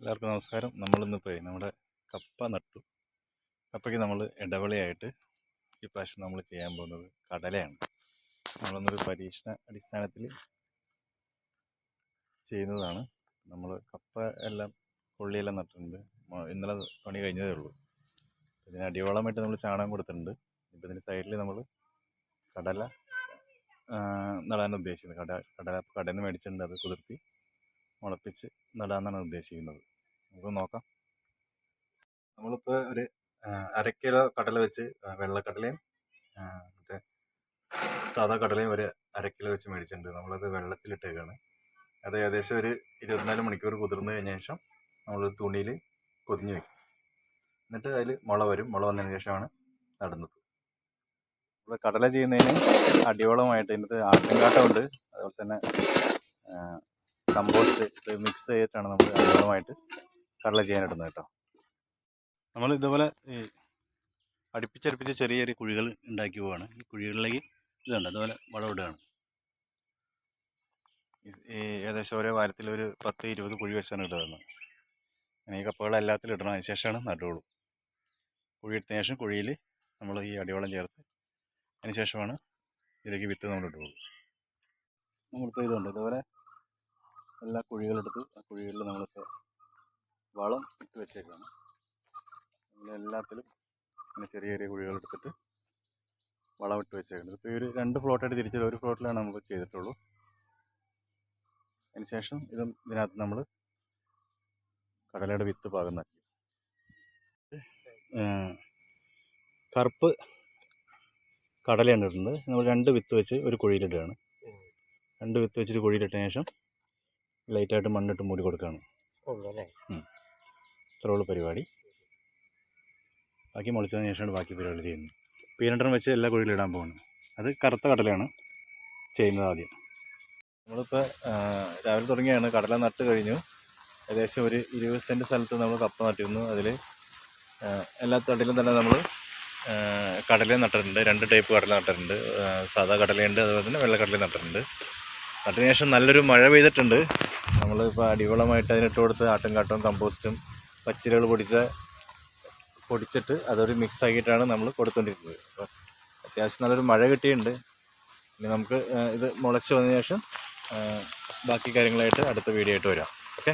എല്ലാവർക്കും നമസ്കാരം. നമ്മളിന്നിപ്പോൾ നമ്മുടെ കപ്പ നട്ടു. കപ്പയ്ക്ക് നമ്മൾ ഇടവിളയായിട്ട് ഈ പ്രാവശ്യം നമ്മൾ ചെയ്യാൻ പോകുന്നത് കടലയാണ്. നമ്മളൊന്നൊരു പരീക്ഷണ അടിസ്ഥാനത്തിൽ ചെയ്യുന്നതാണ്. നമ്മൾ കപ്പ എല്ലാം കൊള്ളിയെല്ലാം നട്ടിട്ടുണ്ട്. ഇന്നലെ പണി കഴിഞ്ഞതേ ഉള്ളൂ. ഇതിന് അടിവളമായിട്ട് നമ്മൾ ചാണകം കൊടുത്തിട്ടുണ്ട്. ഇപ്പോൾ ഇതിന് സൈഡിൽ നമ്മൾ കടല നടാൻ ഉദ്ദേശിക്കുന്നത്. കടയിൽ നിന്ന് മേടിച്ചിട്ടുണ്ട്. അത് കുതിർത്തി മുളപ്പിച്ച് നടാമെന്നാണ് ഉദ്ദേശിക്കുന്നത്. നമുക്ക് നോക്കാം. നമ്മളിപ്പോൾ ഒരു 1/2 കിലോ കടല വെച്ച്, വെള്ളക്കടലയും മറ്റേ സാധാ കടലയും ഒരു 1/2 കിലോ വെച്ച് മേടിച്ചിട്ടുണ്ട്. നമ്മളത് വെള്ളത്തിലിട്ടേക്കാണ്. അത് ഏകദേശം ഒരു 24 മണിക്കൂർ കുതിർന്ന് കഴിഞ്ഞ ശേഷം നമ്മൾ തുണിയിൽ പൊതിഞ്ഞ് വയ്ക്കും. എന്നിട്ട് അതിൽ മുള വരും. മുള വന്നതിന് ശേഷമാണ് നടുന്നത്. നമ്മൾ കടല ചെയ്യുന്നതിന് അടിവളമായിട്ട് ഇതിനകത്ത് ആട്ടിൻകാട്ടമുണ്ട്, അതുപോലെ തന്നെ കമ്പോസ്റ്റ് മിക്സ് ചെയ്തിട്ടാണ് നമ്മൾ അടിവളമായിട്ട് കടല ചെയ്യാനിടുന്നത് കേട്ടോ. നമ്മൾ ഇതുപോലെ ഈ അടുപ്പിച്ചടുപ്പിച്ച് ചെറിയ ചെറിയ കുഴികൾ ഉണ്ടാക്കി പോവുകയാണ്. ഈ കുഴികളിലേക്ക് ഇതുണ്ട് അതുപോലെ വളമിടുകയാണ്. ഏകദേശം ഓരോ വാരത്തിൽ ഒരു 10-20 കുഴി വെച്ചാണ് ഇടുന്നത്. അങ്ങനെ ഈ കപ്പകളെല്ലാത്തിലും ഇടണം. അതിന് ശേഷമാണ് നടുകയുള്ളൂ. കുഴി ഇട്ടതിന് ശേഷം കുഴിയിൽ നമ്മൾ ഈ അടിവളം ചേർത്ത് അതിന് ശേഷമാണ് ഇതിലേക്ക് വിത്ത് നമ്മൾ ഇടുകയുള്ളൂ. നമ്മളിപ്പോൾ ഇതുണ്ട് ഇതുപോലെ എല്ലാ കുഴികളെടുത്ത് ആ കുഴികളിൽ നമ്മളിപ്പോൾ വളം ഇട്ട് വെച്ചേക്കാണ്. എല്ലാത്തിലും ഇങ്ങനെ ചെറിയ ചെറിയ കുഴികൾ എടുത്തിട്ട് വളം ഇട്ട് വെച്ചേക്കുന്നത്. ഇപ്പോൾ ഒരു 2 ഫ്ലോട്ടായിട്ട് തിരിച്ചത്, ഒരു ഫ്ലോട്ടിലാണ് നമ്മൾ ചെയ്തിട്ടുള്ളൂ. അതിന് ശേഷം ഇതിനകത്ത് നമ്മൾ കടലയുടെ വിത്ത് പാകുന്ന കറുപ്പ് കടലയാണ് ഇടുന്നത്. നമ്മൾ 2 വിത്ത് വെച്ച് ഒരു കുഴിയിലിടുകയാണ്. 2 വിത്ത് വെച്ചൊരു കുഴിയിലിട്ടതിന് ശേഷം ലൈറ്റായിട്ട് മണ്ണിട്ട് മൂടി കൊടുക്കുകയാണ്. ഇത്രയുള്ള പരിപാടി. ബാക്കി മുളിച്ചതിന് ശേഷമാണ് ബാക്കി പരിപാടി ചെയ്യുന്നത്. പീരണ്ടം വെച്ച് എല്ലാ കുഴിയിലും ഇടാൻ പോകുന്നത്. അത് കറുത്ത കടലയാണ് ചെയ്യുന്നത് ആദ്യം. നമ്മളിപ്പോൾ രാവിലെ തുടങ്ങിയാണ്. കടല നട്ട് കഴിഞ്ഞു. ഏകദേശം ഒരു 20 സെൻറ്റ് സ്ഥലത്ത് നമ്മൾ കപ്പ നട്ടിരുന്നു. അതിൽ എല്ലാ തടിയിലും തന്നെ നമ്മൾ കടലയും നട്ടിട്ടുണ്ട്. 2 ടൈപ്പ് കടല നട്ടിട്ടുണ്ട്. സാധാ കടലയുണ്ട്, അതുപോലെ തന്നെ വെള്ളക്കടലയും നട്ടിട്ടുണ്ട്. നട്ടതിന് ശേഷം നല്ലൊരു മഴ പെയ്തിട്ടുണ്ട്. നമ്മളിപ്പോൾ അടിവളമായിട്ട് അതിനിട്ട് കൊടുത്ത് ആട്ടുംകാട്ടവും കമ്പോസ്റ്റും പച്ചിലകൾ പൊടിച്ചിട്ട് അതൊരു മിക്സ് ആക്കിയിട്ടാണ് നമ്മൾ കൊടുത്തുകൊണ്ടിരുന്നത്. അപ്പോൾ അത്യാവശ്യം നല്ലൊരു മഴ കിട്ടിയിട്ടുണ്ട്. ഇനി നമുക്ക് ഇത് മുളച്ച് വന്നതിന് ശേഷം ബാക്കി കാര്യങ്ങളായിട്ട് അടുത്ത വീഡിയോ ആയിട്ട് വരാം. ഓക്കെ.